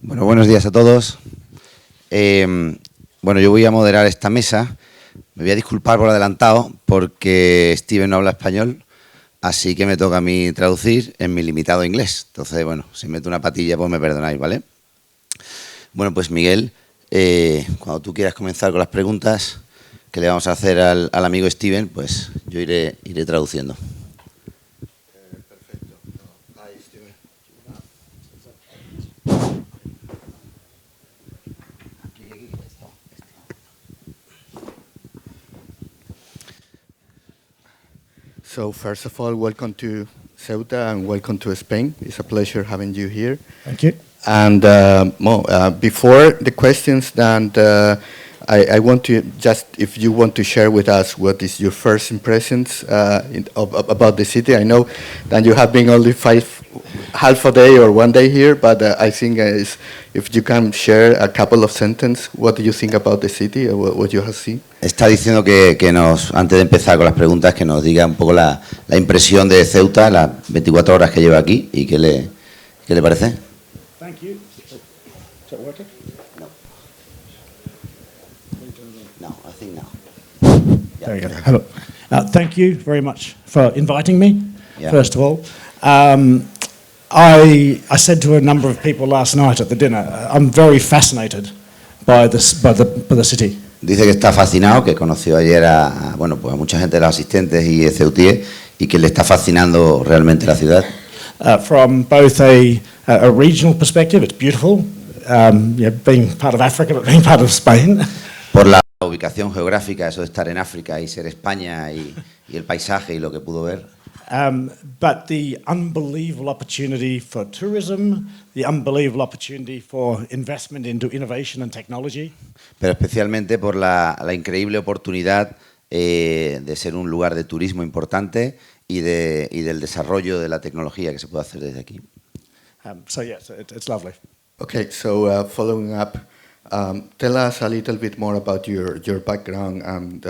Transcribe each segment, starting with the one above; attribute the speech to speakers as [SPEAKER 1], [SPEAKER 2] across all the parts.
[SPEAKER 1] Bueno, buenos días a todos. Bueno, yo voy a moderar esta mesa. Me voy a disculpar por adelantado porque Steven no habla español, así que me toca a mí traducir en mi limitado inglés. Entonces, bueno, si meto una patilla, pues me perdonáis, ¿vale? Bueno, pues Miguel, cuando tú quieras comenzar con las preguntas que le vamos a hacer al amigo Steven, pues yo iré traduciendo.
[SPEAKER 2] So first of all, welcome to Ceuta and welcome to Spain. It's a pleasure having you here.
[SPEAKER 3] Thank you.
[SPEAKER 2] And before the questions, I want to just, if you want to share with us what is your first impressions about the city. I know that you have been only half a day or 1 day here, but I think if you can share a couple of sentences, what do you think about the city or what you have seen?
[SPEAKER 1] Está diciendo que nos, antes de empezar con las preguntas, que nos diga un poco la impresión de Ceuta, las 24 horas que lleva aquí y qué le parece.
[SPEAKER 3] Thank you. Is that working?
[SPEAKER 1] No, I think no.
[SPEAKER 3] There you go. Hello. Thank you very much for inviting me, first of all. I said to a number of people last night at the dinner, I'm very fascinated by the city.
[SPEAKER 1] Dice que está fascinado, que conoció ayer a mucha gente de los asistentes y de ceutíes y que le está fascinando realmente la ciudad.
[SPEAKER 3] From both a regional perspective, it's beautiful, being part of Africa, but being part of Spain.
[SPEAKER 1] Por la ubicación geográfica, eso de estar en África y ser España y el paisaje y lo que pudo ver.
[SPEAKER 3] But the unbelievable opportunity for tourism, the unbelievable opportunity for investment into innovation and technology.
[SPEAKER 1] Pero especialmente por la increíble oportunidad de ser un lugar de turismo importante y del desarrollo de la tecnología que se puede hacer desde aquí.
[SPEAKER 3] So yes, it's lovely.
[SPEAKER 2] Okay, so following up, tell us a little bit more about your background and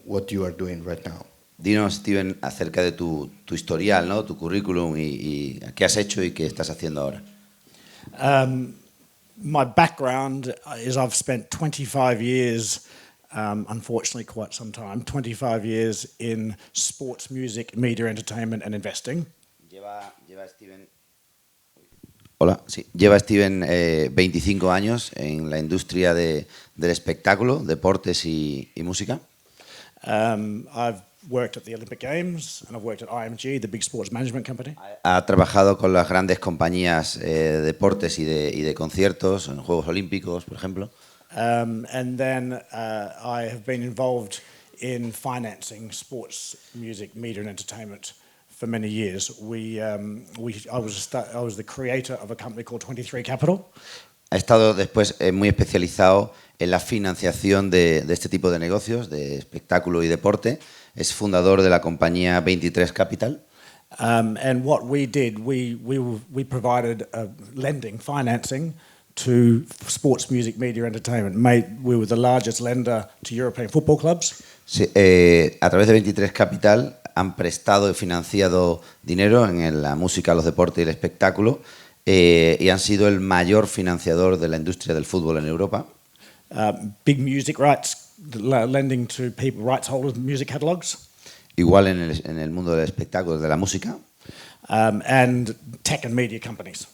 [SPEAKER 2] what you are doing right now.
[SPEAKER 1] Dinos, Steven, acerca de tu historial, ¿no? Tu currículum y qué has hecho y qué estás haciendo ahora.
[SPEAKER 3] My background is I've spent 25 years, unfortunately quite some time, 25 years in sports, music, media, entertainment and investing.
[SPEAKER 1] Lleva Steven 25 años en la industria del espectáculo, deportes y música.
[SPEAKER 3] I've worked at the Olympic Games and I've worked at IMG, the big sports management company.
[SPEAKER 1] Ha trabajado con las grandes compañías de deportes y de conciertos en Juegos Olímpicos, por ejemplo.
[SPEAKER 3] And then I have been involved in financing sports, music, media and entertainment for many years. I was the creator of a company called 23 Capital.
[SPEAKER 1] Ha estado después muy especializado en la financiación de este tipo de negocios, de espectáculo y deporte. Es fundador de la compañía 23 Capital.
[SPEAKER 3] And what we did, we provided lending, financing to sports, music, media, entertainment. We were the largest lender to European football clubs.
[SPEAKER 1] Sí, a través de 23 Capital han prestado y financiado dinero en la música, los deportes y el espectáculo y han sido el mayor financiador de la industria del fútbol en Europa.
[SPEAKER 3] Big music rights, lending to people, rights holders, music catalogs.
[SPEAKER 1] Igual en el mundo del espectáculo, de la música.
[SPEAKER 3] And tech and media companies.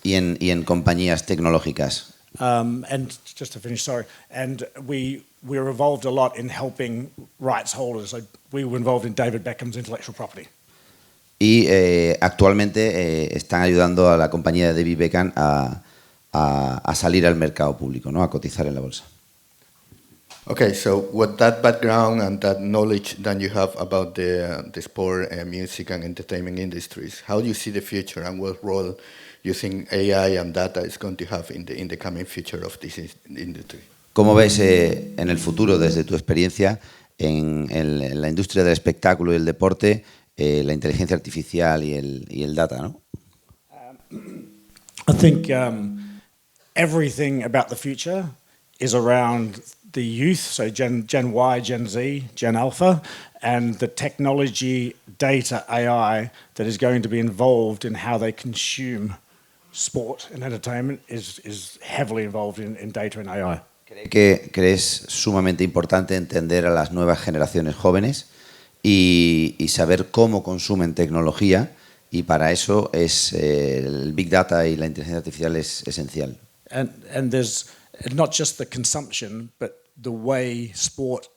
[SPEAKER 1] Y en compañías tecnológicas.
[SPEAKER 3] And just to finish, sorry, and we were involved a lot in helping rights holders. So we were involved in David Beckham's intellectual property.
[SPEAKER 1] Y actualmente están ayudando a la compañía de David Beckham a salir al mercado público, ¿no? A cotizar en la bolsa.
[SPEAKER 2] Okay, so with that background and that knowledge that you have about the sport, music and entertainment industries, how do you see the future and what role you think AI and data is going to have in the coming future of this industry?
[SPEAKER 1] ¿Cómo ves en el futuro, desde tu experiencia en la industria del espectáculo y el deporte, la inteligencia artificial y el data, ¿no?
[SPEAKER 3] I think everything about the future is around the youth, so Gen Y, Gen Z, Gen Alpha, and the technology, data, AI that is going to be involved in how they consume sport and entertainment is heavily involved in data and AI.
[SPEAKER 1] Cree que es sumamente importante entender a las nuevas generaciones jóvenes y saber cómo consumen tecnología, y para eso es el Big Data y la inteligencia artificial es esencial.
[SPEAKER 3] And there's not just the consumption, but the way sport,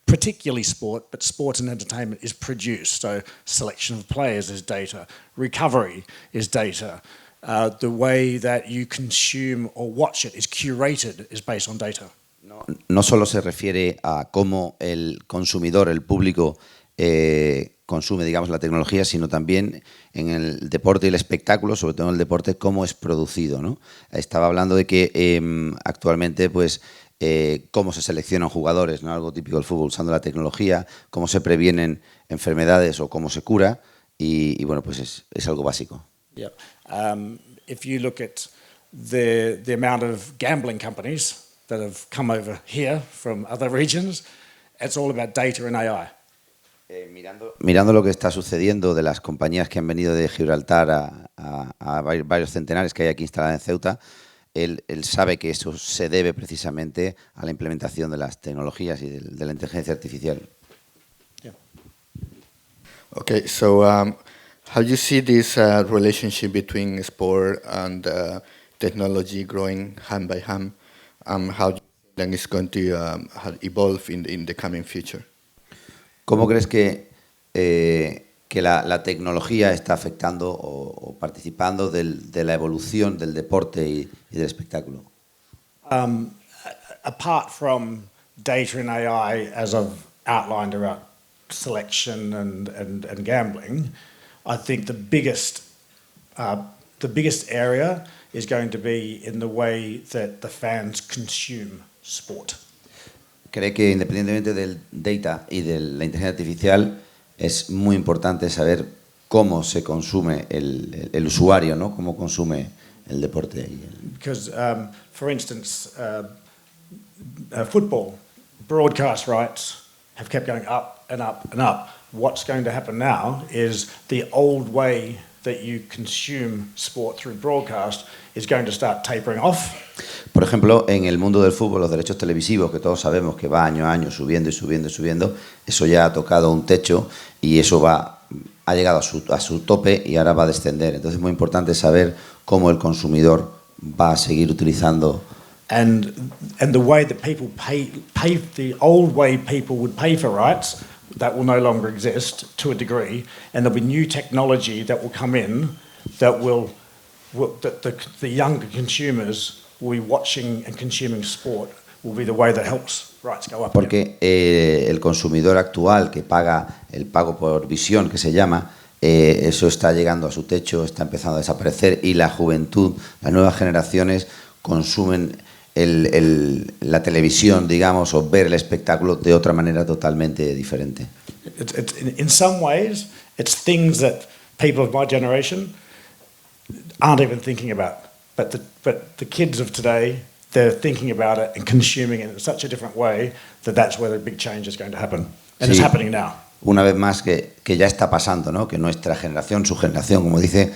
[SPEAKER 3] particularly sport, but sport and entertainment is produced. So selection of players is data, recovery is data, the way that you consume or watch it is curated is based on data.
[SPEAKER 1] No solo se refiere a cómo el consumidor, el público, consume, digamos, la tecnología, sino también en el deporte y el espectáculo, sobre todo en el deporte, cómo es producido, ¿no? Estaba hablando de que actualmente, pues, cómo se seleccionan jugadores, ¿no? Algo típico del fútbol, usando la tecnología, cómo se previenen enfermedades o cómo se cura, y bueno, pues es algo básico.
[SPEAKER 3] Yeah. If you look at the amount of gambling companies that have come over here from other regions, it's all about data and AI.
[SPEAKER 1] Mirando lo que está sucediendo de las compañías que han venido de Gibraltar a varios centenares que hay aquí instaladas en Ceuta, él sabe que eso se debe precisamente a la implementación de las tecnologías y de la inteligencia artificial.
[SPEAKER 3] Yeah.
[SPEAKER 2] Okay, so how do you see this relationship between sport and technology growing hand by hand? How do you think it's going to evolve in the coming future?
[SPEAKER 1] ¿Cómo crees que la tecnología está afectando o participando de la evolución del deporte y del espectáculo?
[SPEAKER 3] Apart from data and AI, as I've outlined about selection and gambling, I think the biggest area is going to be in the way that the fans consume sport.
[SPEAKER 1] Cree que independientemente del data y de la inteligencia artificial, es muy importante saber cómo se consume el usuario, ¿no? Cómo consume el deporte.
[SPEAKER 3] Because, for instance, football, broadcast rights have kept going up and up and up. What's going to happen now is the old way that you consume sport through broadcast is going to start tapering off.
[SPEAKER 1] Por ejemplo, en el mundo del fútbol, los derechos televisivos, que todos sabemos que va año a año subiendo y subiendo y subiendo, eso ya ha tocado un techo y eso ha llegado a su tope y ahora va a descender. Entonces es muy importante saber cómo el consumidor va a seguir utilizando.
[SPEAKER 3] And the way that people pay the old way people would pay for rights, that will no longer exist to a degree, and there'll be new technology that will come in that that the younger consumers will be watching and consuming sport will be the way that helps rights go up.
[SPEAKER 1] Porque el consumidor actual que paga el pago por visión, que se llama, eso está llegando a su techo, está empezando a desaparecer y la juventud, las nuevas generaciones consumen la televisión, digamos, o ver el espectáculo de otra manera totalmente diferente.
[SPEAKER 3] In some ways, it's things that people of my generation aren't even thinking about. But the kids of today, they're thinking about it and consuming it in such a different way that's where the big change is going to happen. And
[SPEAKER 1] Sí.
[SPEAKER 3] It's happening now.
[SPEAKER 1] Una vez más que ya está pasando, ¿no? Que nuestra generación, su generación, como dice,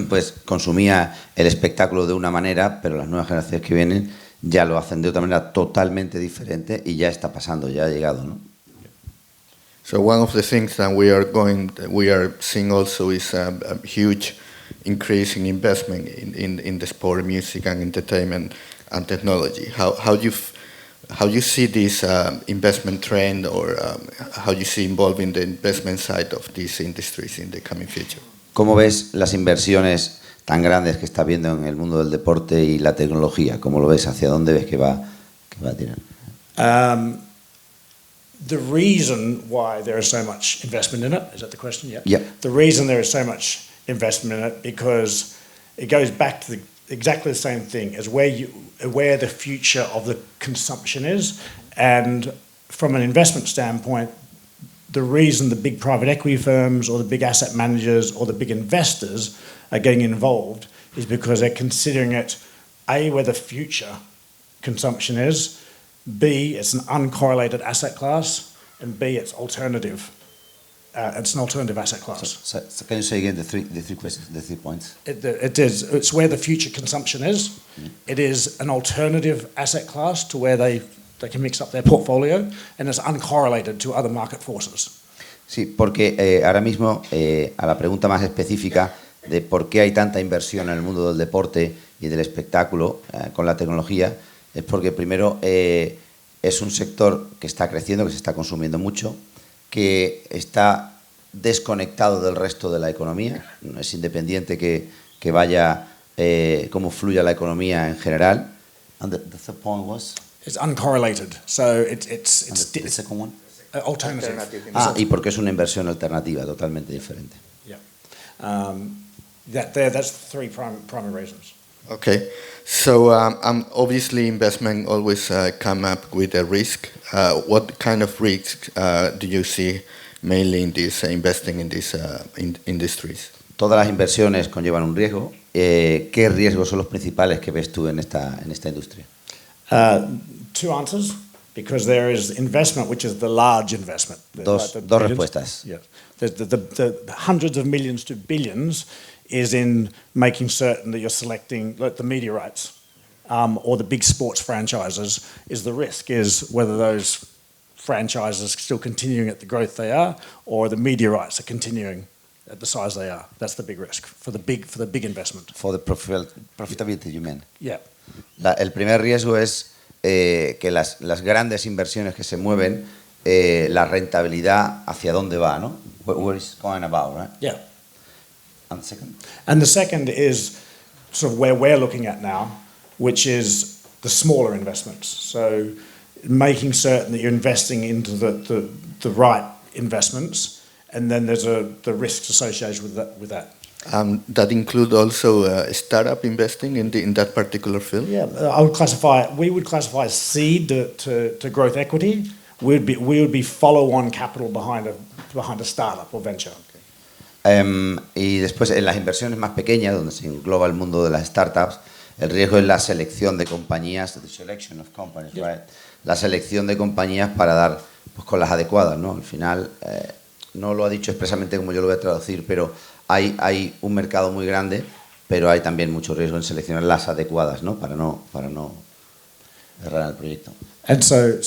[SPEAKER 1] pues consumía el espectáculo de una manera, pero las nuevas generaciones que vienen ya lo hacen de otra manera totalmente diferente y ya está pasando, ya ha llegado, ¿no?
[SPEAKER 2] So one of the things that we are seeing also is a huge increase in investment in the sport, music, and entertainment and technology. How do you see this investment trend, or how do you see involving the investment side of these industries in the coming future?
[SPEAKER 1] ¿Cómo ves las inversiones tan grandes que está viendo en el mundo del deporte y la tecnología? ¿Cómo lo ves? ¿Hacia dónde ves que va a tirar?
[SPEAKER 3] The reason why there is so much investment in it, is that the question? Yeah.
[SPEAKER 1] Yeah.
[SPEAKER 3] The reason there is so much investment in it because it goes back to exactly the same thing as where the future of the consumption is, and from an investment standpoint, the reason the big private equity firms or the big asset managers or the big investors are getting involved is because they're considering it, A, where the future consumption is, B, it's an uncorrelated asset class, and B, it's alternative. It's an alternative asset class.
[SPEAKER 1] So can you say again the three questions, the 3 points?
[SPEAKER 3] It is. It's where the future consumption is. It is an alternative asset class to where they can mix up their portfolio, and it's uncorrelated to other market forces.
[SPEAKER 1] Sí, porque ahora mismo a la pregunta más específica de por qué hay tanta inversión en el mundo del deporte y del espectáculo con la tecnología, es porque primero es un sector que está creciendo, que se está consumiendo mucho, que está desconectado del resto de la economía, no es independiente que vaya cómo fluya la economía en general. And the third point was?
[SPEAKER 3] It's uncorrelated, so it's
[SPEAKER 1] the second one?
[SPEAKER 3] Alternative.
[SPEAKER 1] Y porque es una inversión alternativa totalmente diferente.
[SPEAKER 3] Yeah. That's three primary reasons.
[SPEAKER 2] Okay, so obviously investment always come up with a risk. What kind of risk do you see mainly in this investing in these industries?
[SPEAKER 1] Todas las inversiones conllevan un riesgo. ¿Qué riesgos son los principales que ves tú en esta industria?
[SPEAKER 3] Two answers, because there is investment, which is the large investment.
[SPEAKER 1] Dos
[SPEAKER 3] billions.
[SPEAKER 1] respuestas.
[SPEAKER 3] Yeah. The hundreds of millions to billions is in making certain that you're selecting like the media rights or the big sports franchises. Is the risk is whether those franchises are still continuing at the growth they are, or the media rights are continuing at the size they are. That's the big risk for the big investment.
[SPEAKER 1] For the profitability, you mean?
[SPEAKER 3] Yeah.
[SPEAKER 1] El primer riesgo es que las grandes inversiones que se mueven, la rentabilidad hacia dónde va, ¿no? Where is going about, right?
[SPEAKER 3] Yeah.
[SPEAKER 1] And the second?
[SPEAKER 3] And the second is sort of where we're looking at now, which is the smaller investments. So making certain that you're investing into the right investments, and then there's the risks associated with that.
[SPEAKER 2] That include also startup investing in that particular field?
[SPEAKER 3] Yeah, we would classify seed to growth equity. We would be follow-on capital behind a startup or venture.
[SPEAKER 1] Y después en las inversiones más pequeñas, donde se engloba el mundo de las startups, el riesgo es la selección de compañías, the selection of companies,
[SPEAKER 3] Yeah.
[SPEAKER 1] right? La selección de compañías para dar pues, con las adecuadas, ¿no? Al final, no lo ha dicho expresamente como yo lo voy a traducir, pero hay un mercado muy grande, pero hay también mucho riesgo en seleccionar las adecuadas, ¿no? Para no errar el proyecto.
[SPEAKER 3] And so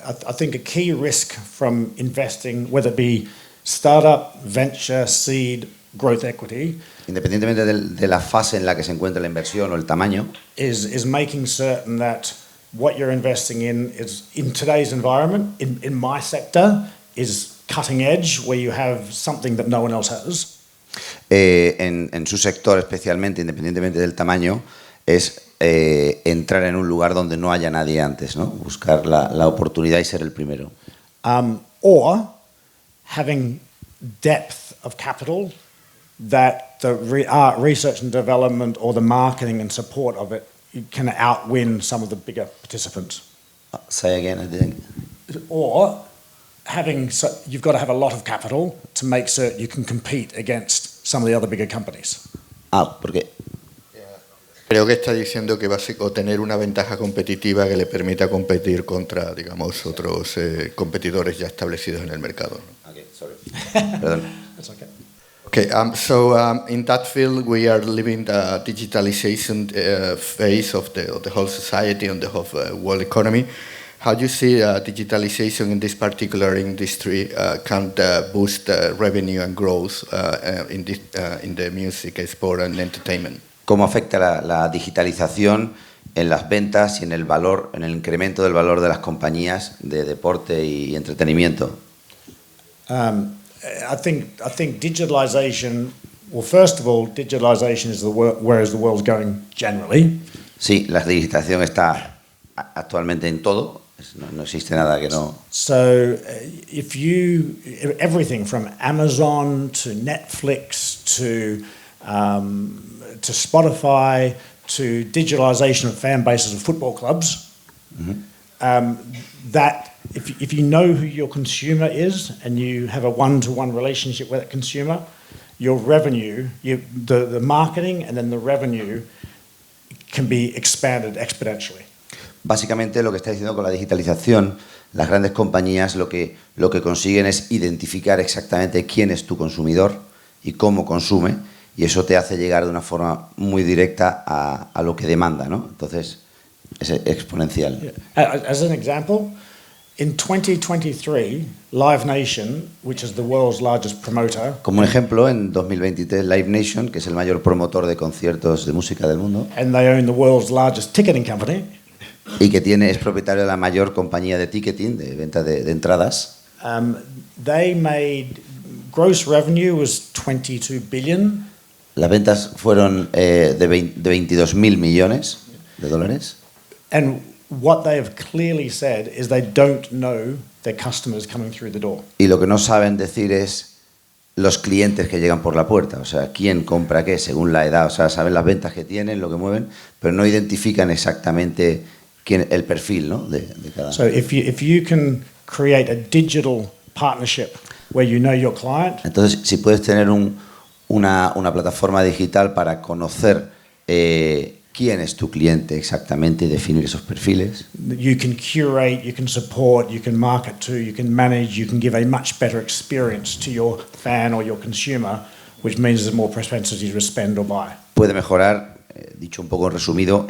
[SPEAKER 3] I think a key risk from investing, whether it be startup, venture, seed, growth equity,
[SPEAKER 1] Independientemente de la fase en la que se encuentra la inversión o el tamaño,
[SPEAKER 3] is making certain that what you're investing in is, in today's environment, in my sector, is cutting edge, where you have something that no one else has.
[SPEAKER 1] en su sector especialmente, independientemente del tamaño, es entrar en un lugar donde no haya nadie antes, ¿no? Buscar la oportunidad y ser el primero.
[SPEAKER 3] Or having depth of capital that the research and development or the marketing and support of it can outwin some of the bigger participants.
[SPEAKER 1] Say again, I didn't.
[SPEAKER 3] Or you've got to have a lot of capital to make certain you can compete against some of the other bigger companies.
[SPEAKER 1] Porque
[SPEAKER 2] Creo que está diciendo que va a tener una ventaja competitiva que le permita competir contra, digamos, otros competidores ya establecidos en el mercado.
[SPEAKER 1] Okay, sorry. Perdón.
[SPEAKER 3] That's okay.
[SPEAKER 2] Okay, so in that field we are living the digitalization phase of the whole society and the whole world economy. How do you see digitalization in this particular industry can boost revenue and growth in the music, sport and entertainment?
[SPEAKER 1] ¿Cómo afecta la digitalización en las ventas y en el valor, en el incremento del valor de las compañías de deporte y entretenimiento?
[SPEAKER 3] I think digitalization. Well, first of all, digitalization is where the world's going generally.
[SPEAKER 1] Sí, la digitalización está actualmente en todo. No existe nada que no.
[SPEAKER 3] So, everything from Amazon to Netflix to Spotify to digitalization of fan bases of football clubs, that if you know who your consumer is and you have a one-to-one relationship with that consumer, your revenue, the marketing and then the revenue can be expanded exponentially.
[SPEAKER 1] Básicamente lo que está diciendo con la digitalización Las grandes compañías lo que consiguen es identificar exactamente quién es tu consumidor y cómo consume, y eso te hace llegar de una forma muy directa a lo que demanda, ¿no? Entonces, es exponencial.
[SPEAKER 3] Yeah. As an example, in 2023, Live Nation, which is the world's largest promoter,
[SPEAKER 1] Como un ejemplo, en 2023 Live Nation, que es el mayor promotor de conciertos de música del mundo
[SPEAKER 3] and they own the world's largest ticketing company,
[SPEAKER 1] y que es propietario de la mayor compañía de ticketing, de venta de entradas,
[SPEAKER 3] they made gross revenue was 22 billion,
[SPEAKER 1] las ventas fueron de 22.000 millones de dólares.
[SPEAKER 3] and what they have clearly said is they don't know their customers coming through the door.
[SPEAKER 1] Y lo que no saben decir es los clientes que llegan por la puerta, o sea, quién compra qué según la edad, o sea, saben las ventas que tienen, lo que mueven, pero no identifican exactamente el perfil, ¿no? de cada.
[SPEAKER 3] So if you can create a digital partnership where you know your client,
[SPEAKER 1] Entonces, si puedes tener una plataforma digital para conocer quién es tu cliente exactamente y definir esos perfiles,
[SPEAKER 3] you can curate, you can support, you can market to, you can manage, you can give a much better experience to your fan or your consumer, which means there's more propensity to spend or buy.
[SPEAKER 1] puede mejorar, dicho un poco en resumido,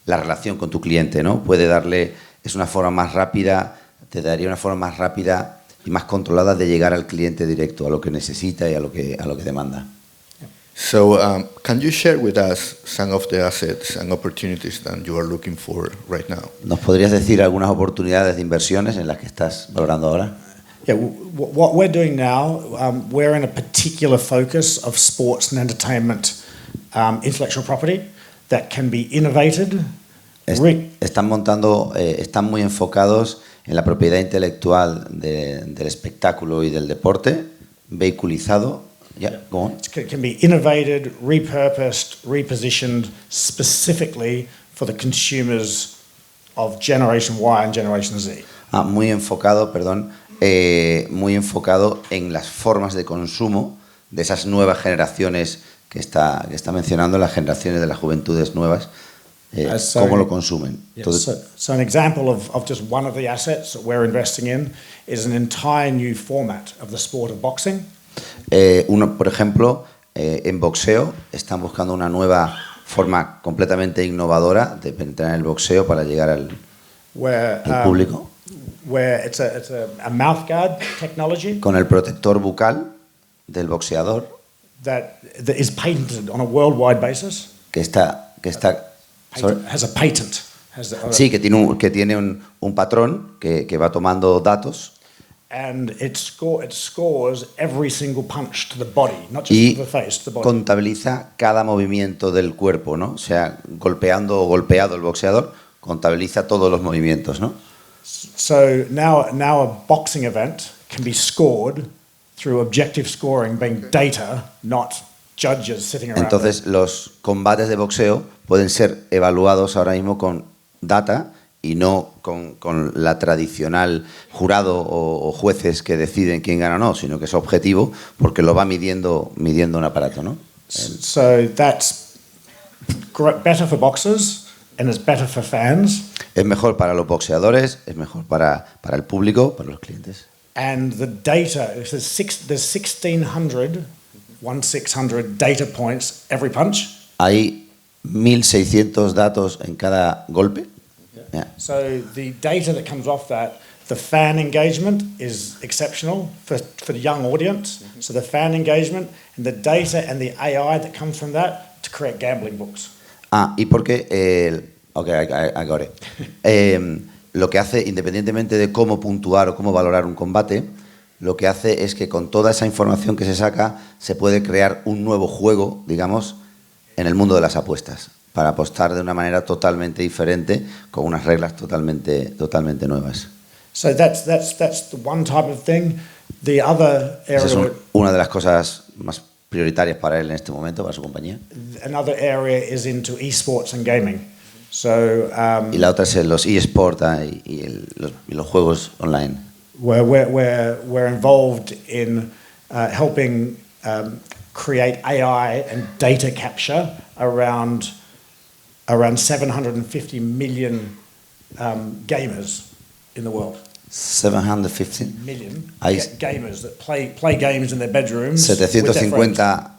[SPEAKER 1] la relación con tu cliente, ¿no? Puede darle, es una forma más rápida, te daría una forma más rápida y más controlada de llegar al cliente directo, a lo que necesita y a lo que demanda.
[SPEAKER 2] So, can you share with us some of the assets and opportunities that you are looking for right now?
[SPEAKER 1] ¿Nos podrías decir algunas oportunidades de inversiones en las que estás valorando ahora?
[SPEAKER 3] Yeah, what we're doing now, we're in a particular focus of sports and entertainment intellectual property that can be innovated.
[SPEAKER 1] Están muy enfocados en la propiedad intelectual del espectáculo y del deporte, vehiculizado. Yeah, go on.
[SPEAKER 3] It can be innovated, repurposed, repositioned specifically for the consumers of Generation Y and Generation Z.
[SPEAKER 1] Muy enfocado en las formas de consumo de esas nuevas generaciones que está mencionando, las generaciones de las juventudes nuevas, cómo lo consumen. Entonces,
[SPEAKER 3] So an example of just one of the assets that we're investing in is an entire new format of the sport of boxing.
[SPEAKER 1] por ejemplo, en boxeo están buscando una nueva forma completamente innovadora de penetrar en el boxeo para llegar al público.
[SPEAKER 3] Where it's a mouth guard technology
[SPEAKER 1] Con el protector bucal del boxeador
[SPEAKER 3] that is patented on a worldwide basis.
[SPEAKER 1] que está
[SPEAKER 3] Has a patent.
[SPEAKER 1] sí, que tiene un patrón que va tomando datos
[SPEAKER 3] And it scores every single punch to the body, not just
[SPEAKER 1] y
[SPEAKER 3] to the face, to the body.
[SPEAKER 1] contabiliza cada movimiento del cuerpo, ¿no? O sea, golpeando o golpeado el boxeador, contabiliza todos los movimientos, ¿no?
[SPEAKER 3] So now a boxing event can be scored through objective scoring, being data, not judges sitting around.
[SPEAKER 1] Entonces, los combates de boxeo pueden ser evaluados ahora mismo con data y no con la tradicional jurado o jueces que deciden quién gana o no, sino que es objetivo porque lo va midiendo un aparato, ¿no?
[SPEAKER 3] So that's better for boxers and it's better for fans.
[SPEAKER 1] Es mejor para los boxeadores, es mejor para el público, para los clientes.
[SPEAKER 3] And the data, there's 1,600 data points every punch.
[SPEAKER 1] Hay 1.600 datos en cada golpe. Yeah.
[SPEAKER 3] So the data that comes off that, the fan engagement is exceptional for the young audience. So the fan engagement and the data and the AI that comes from that to create gambling books.
[SPEAKER 1] Y porque I got it. Lo que hace, independientemente de cómo puntuar o cómo valorar un combate, lo que hace es que con toda esa información que se saca se puede crear un nuevo juego, digamos, en el mundo de las apuestas, para apostar de una manera totalmente diferente, con unas reglas totalmente nuevas.
[SPEAKER 3] So that's the one type of thing. The other
[SPEAKER 1] Esa es
[SPEAKER 3] area,
[SPEAKER 1] una de las cosas más prioritarias para él en este momento, para su compañía.
[SPEAKER 3] another area is into esports and gaming. So
[SPEAKER 1] Y la otra es los eSport y los juegos online.
[SPEAKER 3] where we're involved in helping create AI and data capture around 750 million gamers in the world.
[SPEAKER 1] 715
[SPEAKER 3] million
[SPEAKER 1] Hay
[SPEAKER 3] gamers that play games in their bedrooms.
[SPEAKER 1] 750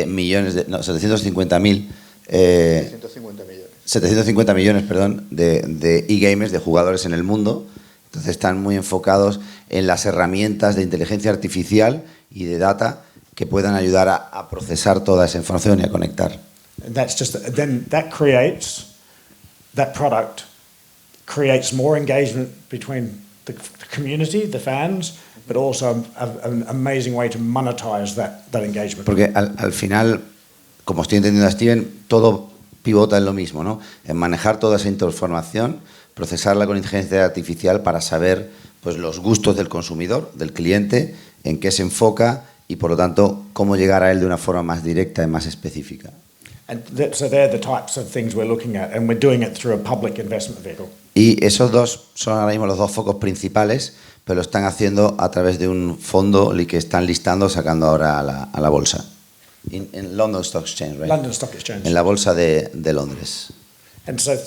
[SPEAKER 1] millones de, no, 750.000
[SPEAKER 2] 150 millones.
[SPEAKER 1] 750 millones, perdón, de e-gamers, de jugadores en el mundo. Entonces están muy enfocados en las herramientas de inteligencia artificial y de data que puedan ayudar a procesar toda esa información y a conectar.
[SPEAKER 3] And that's just then that product creates more engagement between the community, the fans, but also an amazing way to monetize that engagement.
[SPEAKER 1] Porque al final, como estoy entendiendo a Steven, todo pivota en lo mismo, ¿no? En manejar toda esa información, procesarla con inteligencia artificial para saber pues, los gustos del consumidor, del cliente, en qué se enfoca y, por lo tanto, cómo llegar a él de una forma más directa y más específica.
[SPEAKER 3] And so they're the types of things we're looking at, and we're doing it through a public investment vehicle.
[SPEAKER 1] Y esos dos son ahora mismo los dos focos principales, pero lo están haciendo a través de un fondo que están listando, sacando ahora a la bolsa. En London Stock Exchange, right?
[SPEAKER 3] London Stock Exchange.
[SPEAKER 1] En la bolsa de Londres.
[SPEAKER 3] And so,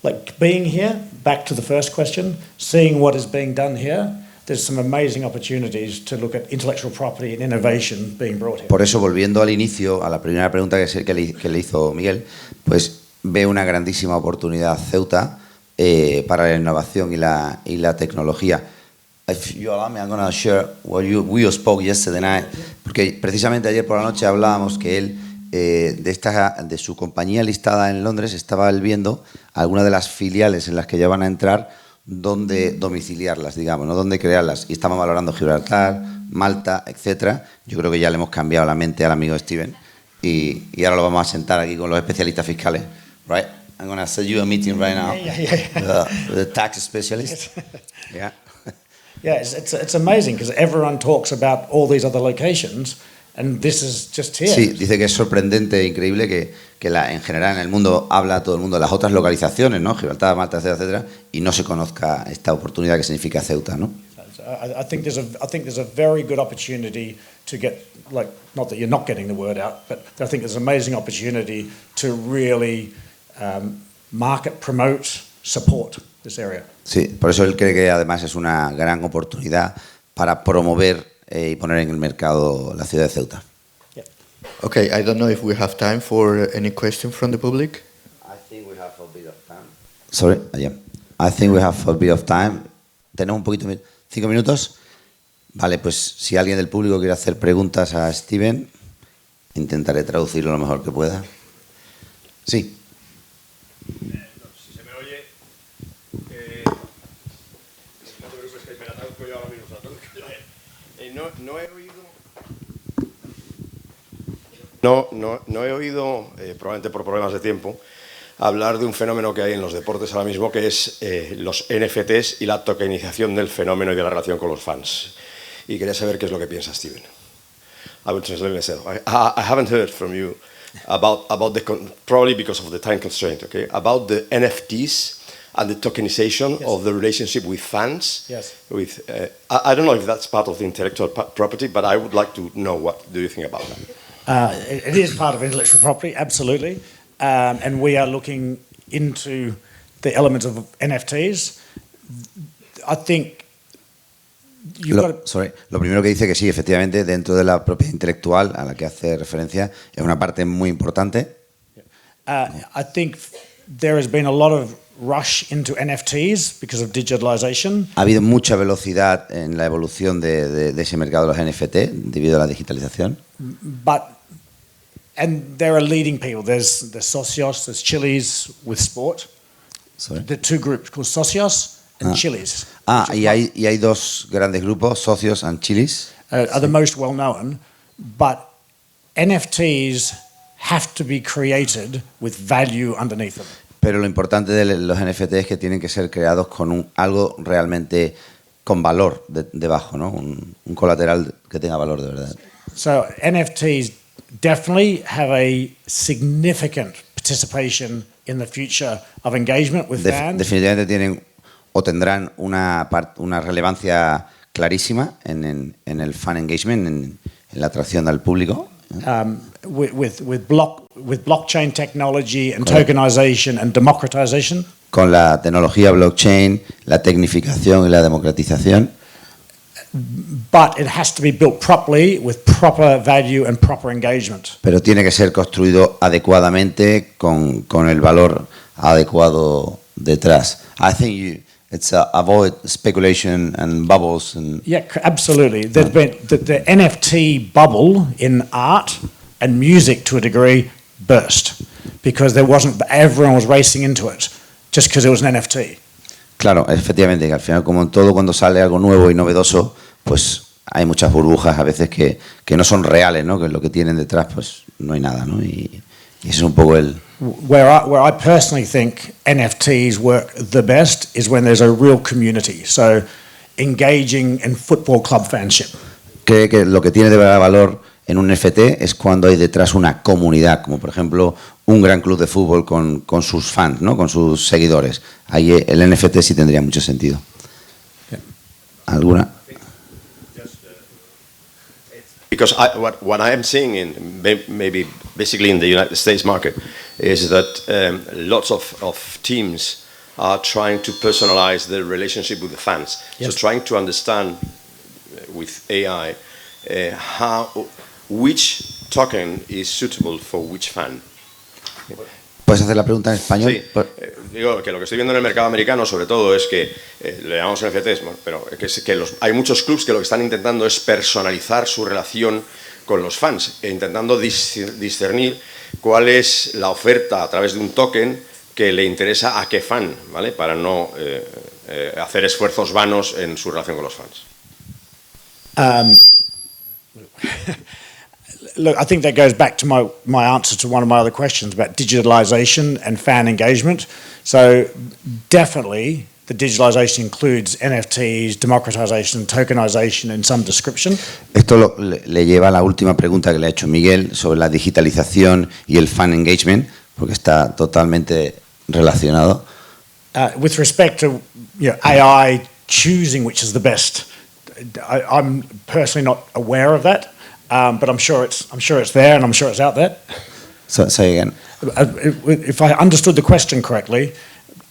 [SPEAKER 3] like being here, back to the first question, seeing what is being done here, there's some amazing opportunities to look at intellectual property and innovation being brought here.
[SPEAKER 1] Por eso, volviendo al inicio, a la primera pregunta que le hizo Miguel, pues ve una grandísima oportunidad Ceuta para la innovación y la tecnología. If you allow me, I'm going to share what we spoke yesterday night, porque precisamente ayer por la noche hablábamos que él de su compañía listada en Londres estaba él viendo algunas de las filiales en las que ya van a entrar, dónde domiciliarlas, digamos, ¿no? Dónde crearlas. Y estamos valorando Gibraltar, Malta, etcétera. Yo creo que ya le hemos cambiado la mente al amigo Steven y ahora lo vamos a sentar aquí con los especialistas fiscales. Right? I'm going to set you a meeting right now.
[SPEAKER 3] Yeah.
[SPEAKER 1] The tax specialist. Yeah.
[SPEAKER 3] Yeah, it's amazing because everyone talks about all these other locations, and this is just here.
[SPEAKER 1] Sí, dice que es sorprendente e increíble que en general en el mundo habla todo el mundo de las otras localizaciones, ¿no? Gibraltar, Malta, etcétera, etcétera, y no se conozca esta oportunidad que significa Ceuta, ¿no?
[SPEAKER 3] I think there's a very good opportunity to get, like, not that you're not getting the word out, but I think there's an amazing opportunity to really market, promote, support this area.
[SPEAKER 1] Sí, por eso él cree que además es una gran oportunidad para promover y poner en el mercado la ciudad de Ceuta.
[SPEAKER 3] Yeah.
[SPEAKER 2] Okay, I don't know if we have time for any question from the public.
[SPEAKER 1] I think we have a bit of time. Sorry, yeah. I think we have a bit of time. Tenemos un poquito, 5 minutos. Vale, pues si alguien del público quiere hacer preguntas a Steven, intentaré traducirlo lo mejor que pueda. Sí.
[SPEAKER 4] No he oído, probablemente por problemas de tiempo, hablar de un fenómeno que hay en los deportes ahora mismo, que es los NFTs y la tokenización del fenómeno y de la relación con los fans. Y quería saber qué es lo que piensa Steven. I will translate myself. I haven't heard from you about probably because of the time constraint, okay? About the NFTs and the tokenization of the relationship with fans.
[SPEAKER 3] Yes.
[SPEAKER 4] With I don't know if that's part of the intellectual property, but I would like to know what do you think about that.
[SPEAKER 3] It is part of intellectual property, absolutely, and we are looking into the elements of NFTs. I think
[SPEAKER 1] Lo primero que dice que sí, efectivamente, dentro de la propiedad intelectual a la que hace referencia, es una parte muy importante.
[SPEAKER 3] I think there has been a lot of rush into NFTs because of digitalization.
[SPEAKER 1] Ha habido mucha velocidad en la evolución de ese mercado de los NFT debido a la digitalización.
[SPEAKER 3] And there are leading people. There's socios, there's Chilis with sport.
[SPEAKER 1] Sorry.
[SPEAKER 3] The two groups called socios and Chilis.
[SPEAKER 1] Y hay dos grandes grupos, socios and Chilis.
[SPEAKER 3] Are the most well known, but NFTs have to be created with value underneath them.
[SPEAKER 1] Pero lo importante de los NFT es que tienen que ser creados con algo realmente con valor debajo, ¿no? Un colateral que tenga valor de verdad.
[SPEAKER 3] So NFTs definitely have a significant participation in the future of engagement with fans.
[SPEAKER 1] Definitivamente tienen o tendrán una relevancia clarísima en el fan engagement, en la atracción al público.
[SPEAKER 3] With blockchain technology and tokenization and democratization.
[SPEAKER 1] con la tecnología blockchain, la tecnificación y la democratización.
[SPEAKER 3] But it has to be built properly with proper value and proper engagement.
[SPEAKER 1] Pero tiene que ser construido adecuadamente con el valor adecuado detrás. I think it's avoid speculation and bubbles. And
[SPEAKER 3] Yeah, absolutely. There's been the NFT bubble in art and music to a degree burst because everyone was racing into it just because it was an NFT.
[SPEAKER 1] claro, efectivamente, que al final, como en todo, cuando sale algo nuevo y novedoso, pues hay muchas burbujas a veces que no son reales, ¿no? Que lo que tienen detrás, pues no hay nada, ¿no? Y ese es un poco el...
[SPEAKER 3] Where I personally think NFTs work the best is when there's a real community. So engaging in football club fanship.
[SPEAKER 1] Creo que lo que tiene de verdad valor en un NFT es cuando hay detrás una comunidad, como por ejemplo un gran club de fútbol con sus fans, ¿no? Con sus seguidores. Ahí el NFT sí tendría mucho sentido. ¿Alguna?
[SPEAKER 4] Because what I am seeing in maybe basically in the United States market is that lots of teams are trying to personalize their relationship with the fans.
[SPEAKER 3] Yes.
[SPEAKER 4] So trying to understand with AI which token is suitable for which fan.
[SPEAKER 1] ¿Puedes hacer la pregunta en español?
[SPEAKER 4] Sí, digo que lo que estoy viendo en el mercado americano sobre todo es que le llamamos NFTs, bueno, pero hay muchos clubs que lo que están intentando es personalizar su relación con los fans e intentando discernir cuál es la oferta a través de un token que le interesa a qué fan, ¿vale? Para no hacer esfuerzos vanos en su relación con los fans.
[SPEAKER 3] Look, I think that goes back to my answer to one of my other questions about digitalization and fan engagement. So definitely the digitalization includes NFTs, democratization, tokenization in some description.
[SPEAKER 1] Esto le lleva a la última pregunta que le ha hecho Miguel sobre la digitalización y el fan engagement, porque está totalmente relacionado.
[SPEAKER 3] With respect to AI choosing which is the best, I'm personally not aware of that. But I'm sure it's there, and I'm sure it's out there.
[SPEAKER 1] So, say again.
[SPEAKER 3] If I understood the question correctly,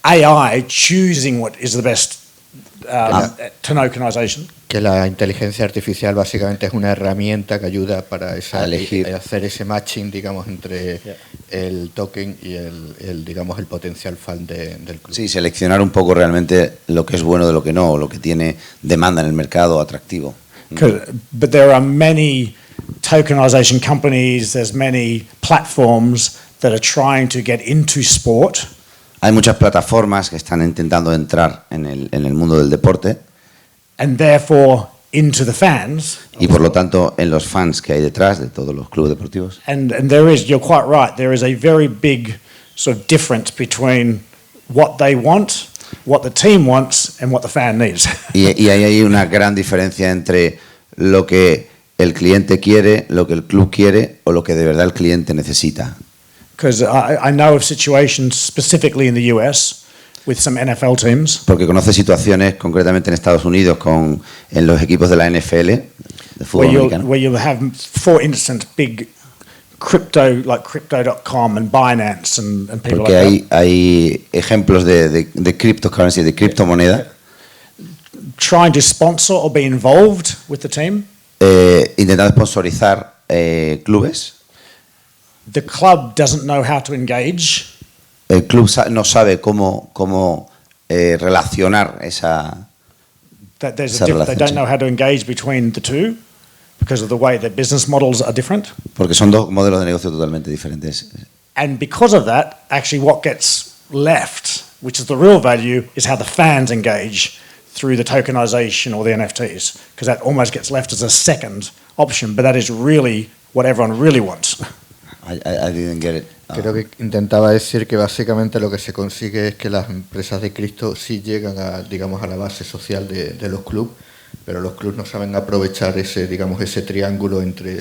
[SPEAKER 3] AI choosing what is the best tokenization.
[SPEAKER 2] Que la inteligencia artificial básicamente es una herramienta que ayuda para hacer ese matching, digamos, entre el token y digamos, el potencial fan del club.
[SPEAKER 1] Sí, seleccionar un poco realmente lo que es bueno de lo que no, o lo que tiene demanda en el mercado atractivo.
[SPEAKER 3] But there are many tokenization companies, there's many platforms that are trying to get into sport.
[SPEAKER 1] Hay muchas plataformas que están intentando entrar en el mundo del deporte.
[SPEAKER 3] And therefore into the fans.
[SPEAKER 1] Y por lo tanto en los fans que hay detrás de todos los clubes deportivos.
[SPEAKER 3] And you're quite right, there is a very big sort of difference between what they want, what the team wants and what the fan needs.
[SPEAKER 1] Y ahí hay una gran diferencia entre lo que el cliente quiere, lo que el club quiere o lo que de verdad el cliente necesita.
[SPEAKER 3] Because I know of situations specifically in the US with some NFL teams.
[SPEAKER 1] Porque conoce situaciones concretamente en Estados Unidos en los equipos de la NFL, de fútbol americano.
[SPEAKER 3] Where you'll have, for instance, big crypto like crypto.com and Binance and people
[SPEAKER 1] porque
[SPEAKER 3] like that.
[SPEAKER 1] Hay ejemplos de cryptocurrency, de criptomoneda.
[SPEAKER 3] Trying to sponsor or be involved with the team.
[SPEAKER 1] Intentando sponsorizar clubes.
[SPEAKER 3] The club doesn't know how to engage.
[SPEAKER 1] El club no sabe cómo relacionar esa relación.
[SPEAKER 3] They don't know how to engage between the two because of the way their business models are different.
[SPEAKER 1] Porque son dos modelos de negocio totalmente diferentes.
[SPEAKER 3] And because of that, actually what gets left, which is the real value, is how the fans engage through the tokenization or the NFTs, because that almost gets left as a second option, but that is really what everyone really wants.
[SPEAKER 1] I didn't get it.
[SPEAKER 2] Creo que intentaba decir que básicamente lo que se consigue es que las empresas de Cristo sí llegan digamos, a la base social de los clubes, pero los clubes no saben aprovechar ese triángulo entre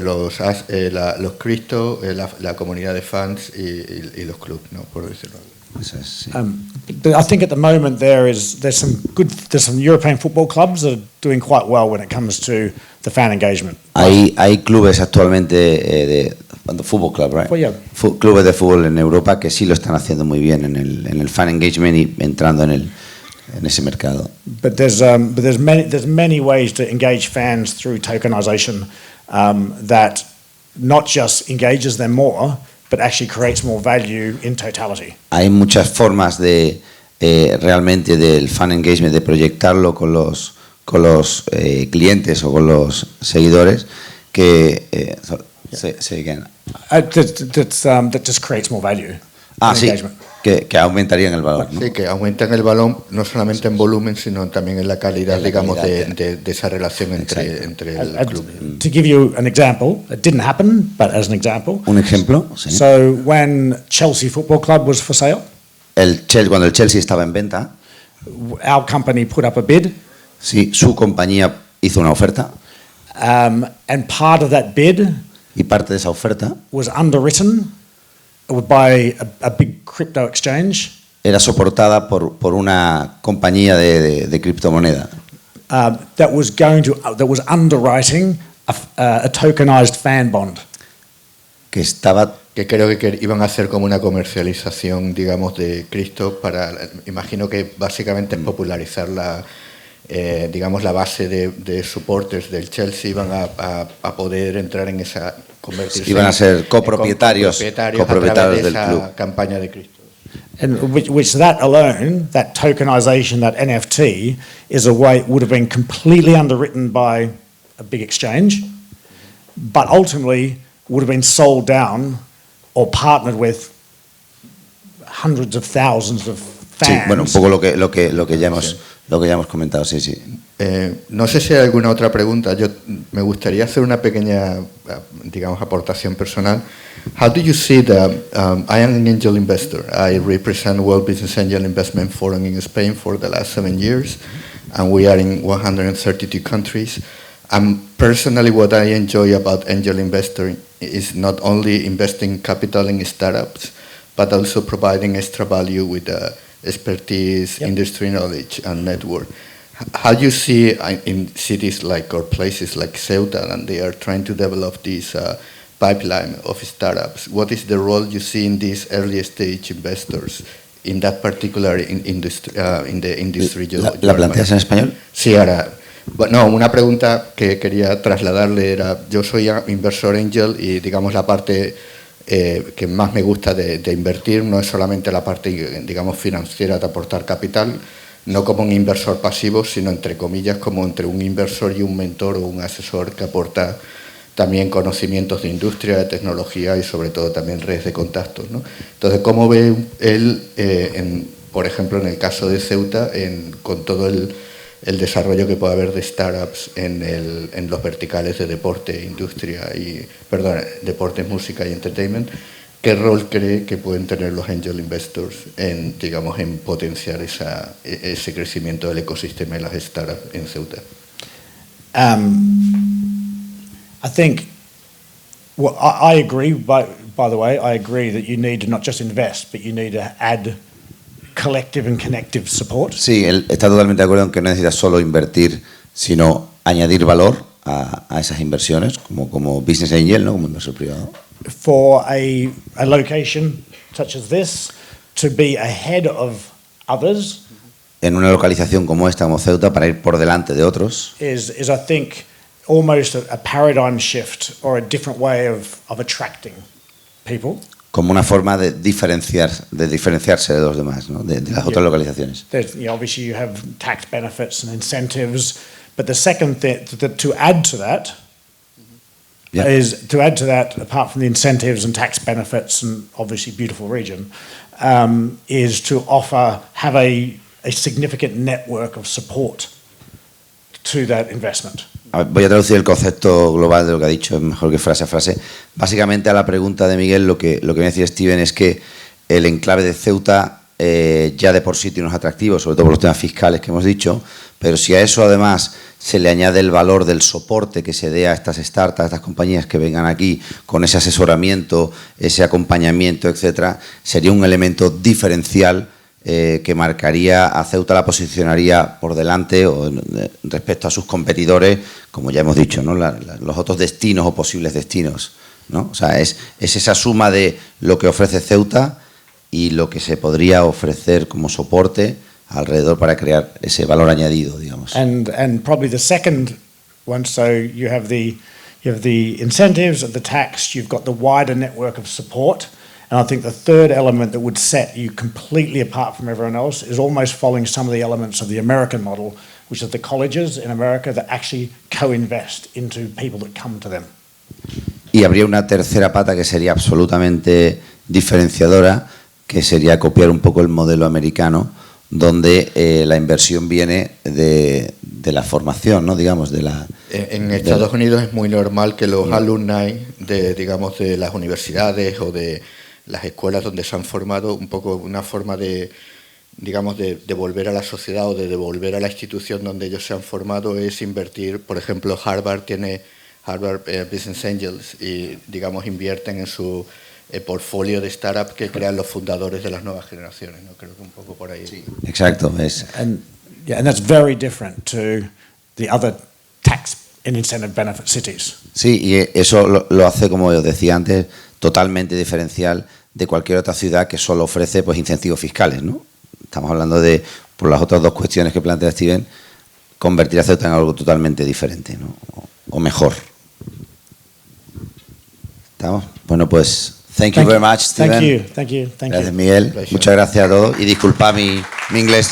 [SPEAKER 2] los Cristo, la comunidad de fans y los clubes, ¿no? Por decirlo.
[SPEAKER 3] But I think at the moment there's some European football clubs that are doing quite well when it comes to the fan engagement.
[SPEAKER 1] Hay clubes actualmente de Football club, right?
[SPEAKER 3] Well, yeah.
[SPEAKER 1] Clubes de fútbol en Europa que sí lo están haciendo muy bien en el fan engagement y entrando en ese mercado.
[SPEAKER 3] But there's many ways to engage fans through tokenization that not just engages them more, but actually creates more value in totality.
[SPEAKER 1] Hay muchas formas de realmente del fan engagement, de proyectarlo con los clientes o con los seguidores que
[SPEAKER 3] That just creates more value.
[SPEAKER 1] Sí,
[SPEAKER 3] Engagement.
[SPEAKER 1] que aumentarían el valor, ¿no?
[SPEAKER 2] Sí, que aumentan el valor no solamente en volumen, sino también en la calidad, digamos, de esa relación entre el club.
[SPEAKER 3] To give you an example, it didn't happen, but as an example.
[SPEAKER 1] Un ejemplo, sí.
[SPEAKER 3] So when Chelsea Football Club was for sale,
[SPEAKER 1] Cuando el Chelsea estaba en venta,
[SPEAKER 3] our company put up a bid.
[SPEAKER 1] sí, su compañía hizo una oferta
[SPEAKER 3] And part of that bid
[SPEAKER 1] y parte de esa oferta
[SPEAKER 3] was underwritten by a big crypto exchange
[SPEAKER 1] era soportada por una compañía de criptomoneda
[SPEAKER 3] that was underwriting a tokenized fan bond.
[SPEAKER 2] Que creo que iban a hacer como una comercialización, digamos, de Cristo imagino que básicamente es popularizar digamos, la base de supporters del Chelsea. Iban a poder entrar en esa convertirse.
[SPEAKER 1] Iban a ser copropietarios
[SPEAKER 2] a través de
[SPEAKER 1] del
[SPEAKER 2] esa
[SPEAKER 1] club.
[SPEAKER 2] campaña de Cristo.
[SPEAKER 3] And which that alone, that tokenization, that NFT, is a way would have been completely underwritten by a big exchange, but ultimately would have been sold down or partnered with hundreds of thousands of fans.
[SPEAKER 1] Sí, bueno, un poco lo que ya hemos comentado, sí.
[SPEAKER 2] No sé si hay alguna otra pregunta. Me gustaría hacer una pequeña, digamos, aportación personal. How do you see I am an angel investor. I represent World Business Angel Investment Forum in Spain for the last 7 years, and we are in 132 countries. And personally, what I enjoy about angel investing is not only investing capital in startups, but also providing extra value with expertise, industry knowledge, and network. How do you see in cities or places like Ceuta, and they are trying to develop this pipeline of startups? What is the role you see in these early stage investors in that particular industry, in the industry?
[SPEAKER 1] ¿La planteas en español?
[SPEAKER 2] Sí, ahora. No, una pregunta que quería trasladarle era, yo soy inversor angel y digamos la parte que más me gusta de invertir no es solamente la parte, digamos, financiera de aportar capital, no como un inversor pasivo, sino entre comillas como entre un inversor y un mentor o un asesor que aporta también conocimientos de industria, de tecnología y sobre todo también redes de contactos, ¿no? Entonces, ¿cómo ve él, por ejemplo, en el caso de Ceuta, con todo el desarrollo que puede haber de startups en los verticales de deporte, deporte, música y entertainment? ¿Qué rol cree que pueden tener los angel investors en potenciar ese crecimiento del ecosistema de las startups en Ceuta?
[SPEAKER 3] I think, well, I agree, by the way, I agree that you need to not just invest, but you need to add collective and connective support.
[SPEAKER 1] Sí, él está totalmente de acuerdo en que no necesitas solo invertir, sino añadir valor a esas inversiones, como business angel, ¿no? Como inversor privado.
[SPEAKER 3] For a location such as this to be ahead of others.
[SPEAKER 1] En una localización como esta, como Ceuta, para ir por delante de otros.
[SPEAKER 3] Is I think almost a paradigm shift or a different way of attracting people.
[SPEAKER 1] Como una forma de diferenciarse de los demás, ¿no? de las otras localizaciones.
[SPEAKER 3] Obviously you have tax benefits and incentives, but the second thing to add to that is apart from the incentives and tax benefits and obviously beautiful region, is to have a significant network of support to that investment.
[SPEAKER 1] Voy a traducir el concepto global de lo que ha dicho, es mejor que frase a frase. Básicamente a la pregunta de Miguel lo que me decía Steven es que el enclave de Ceuta ya de por sí tiene unos atractivos, sobre todo por los temas fiscales que hemos dicho, pero si a eso además se le añade el valor del soporte que se dé a estas startups, a estas compañías que vengan aquí con ese asesoramiento, ese acompañamiento, etcétera, sería un elemento diferencial que marcaría a Ceuta, la posicionaría por delante o respecto a sus competidores, como ya hemos dicho, ¿no? Los otros destinos o posibles destinos ¿no? O sea, es esa suma de lo que ofrece Ceuta y lo que se podría ofrecer como soporte alrededor para crear ese valor añadido, digamos.
[SPEAKER 3] And probably the second one, so you have the incentives, the tax, you've got the wider network of support, and I think the third element that would set you completely apart from everyone else is almost following some of the elements of the American model, which is the colleges in America that actually co-invest into people that come to them.
[SPEAKER 1] Y habría una tercera pata que sería absolutamente diferenciadora, que sería copiar un poco el modelo americano, donde la inversión viene de la formación, ¿no? Digamos, de la...
[SPEAKER 2] En Estados Unidos es muy normal que los alumni digamos, de las universidades o de las escuelas donde se han formado, un poco una forma de, digamos, de devolver a la sociedad o de devolver a la institución donde ellos se han formado es invertir. Por ejemplo, Harvard tiene Harvard Business Angels y, digamos, invierten en su portfolio de startup que crean los fundadores de las nuevas generaciones, ¿no? Creo que un poco por ahí.
[SPEAKER 1] Sí, exacto.
[SPEAKER 3] And that's very different to the other tax and incentive benefit cities.
[SPEAKER 1] Sí, y eso lo hace, como os decía antes, totalmente diferencial de cualquier otra ciudad que solo ofrece pues incentivos fiscales, ¿no? Estamos hablando de, por las otras dos cuestiones que plantea Steven, convertir a Ceuta en algo totalmente diferente, ¿no? O mejor. ¿Estamos? Bueno, pues, thank you very much, Steven.
[SPEAKER 3] Thank you.
[SPEAKER 1] Gracias, Miguel.
[SPEAKER 2] Pleasure.
[SPEAKER 1] Muchas gracias a todos y disculpa mi inglés.